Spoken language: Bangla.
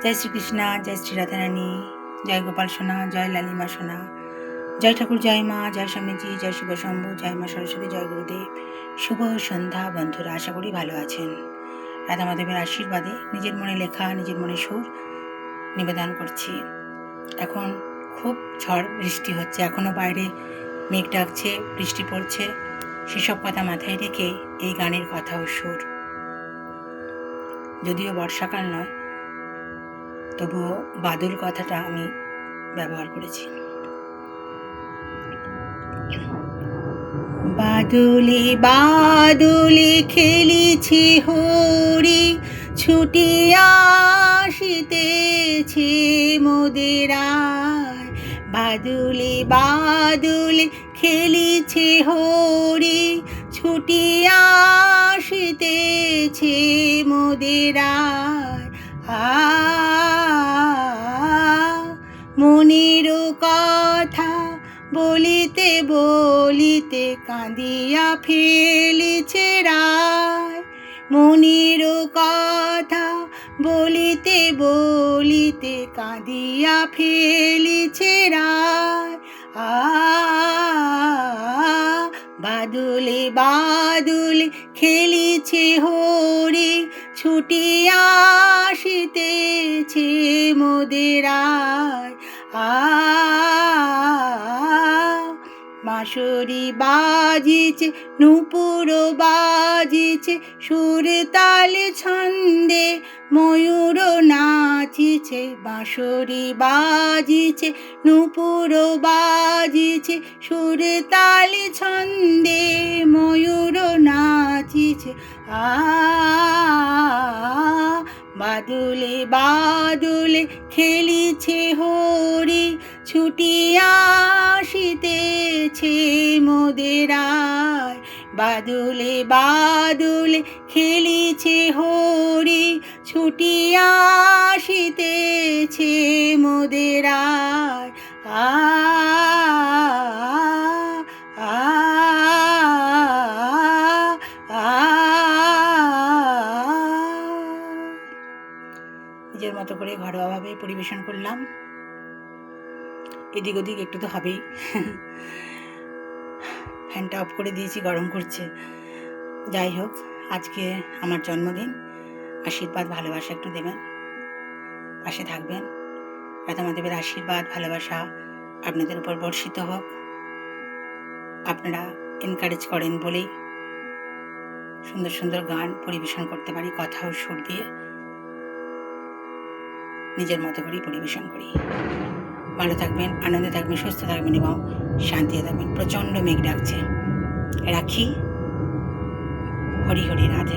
জয় শ্রীকৃষ্ণা, জয় শ্রী রাধারানী, জয় গোপাল সোনা, জয় লালিমা সোনা, জয় ঠাকুর, জয় মা, জয় স্বামীজি, জয় শিব শম্ভু, জয় মা সরস্বতী, জয় গুরুদেব। শুভ সন্ধ্যা বন্ধুরা, আশা করি ভালো আছেন। রাধা মাধবের আশীর্বাদে নিজের মনে লেখা, নিজের মনে সুর নিবেদন করছি। এখন খুব ঝড় বৃষ্টি হচ্ছে, এখনও বাইরে মেঘ ডাকছে, বৃষ্টি পড়ছে। সেসব কথা মাথায় রেখে এই গানের কথা ও সুর। যদিও বর্ষাকাল নয়, তবুও বাদল কথাটা আমি ব্যবহার করেছি। বাদলে বাদলে খেলিছে হরি, ছুটি আসিতেছে মোদের আয়। বাদলে বাদলে খেলিছে হরি, ছুটি আসিতেছে মোদের আয়। মনের কথা বলিতে বলিতে কাঁদিয়া ফেলিছে রায়। মনের কথা বলিতে বলিতে কাঁদিয়া ফেলিছে রায়। বাদলে বাদলে খেলিছে হরি, ছুটি আসিতেছে মোদের আয়। বাঁশরি বাজিছে, নূপুর বাজিছে, সুর তাল ছন্দে ময়ূর নাচিছে। বাঁশরি বাজিছে, নূপুর বাজিছে, সুর তাল ছন্দে ময়ূর নাচিছে। বাদলে বাদলে খেলিছে হরি, ছুটি আসিতেছে মোদের আয়। বাদলে বাদলে খেলিছে হরি, ছুটি আসিতেছে মোদের আয়। নিজের মতো করে ঘরোয়াভাবে পরিবেশন করলাম। এদিক ওদিক একটু তো হবেই। ফ্যানটা অফ করে দিয়েছি, গরম করছে। যাই হোক, আজকে আমার জন্মদিন। আশীর্বাদ ভালোবাসা একটু দেবেন, পাশে থাকবেন। রাধা মাধবের আশীর্বাদ ভালোবাসা আপনাদের উপর বর্ষিত হোক। আপনারা এনকারেজ করেন বলেই সুন্দর সুন্দর গান পরিবেশন করতে পারি, কথা ও সুর দিয়ে নিজের মতো করেই পরিবেশন করি। ভালো থাকবেন, আনন্দে থাকবেন, সুস্থ থাকবেন এবং শান্তিতে থাকবেন। প্রচণ্ড মেঘ ডাকছে। রাখি। হরি হরি, রাধে রাধে।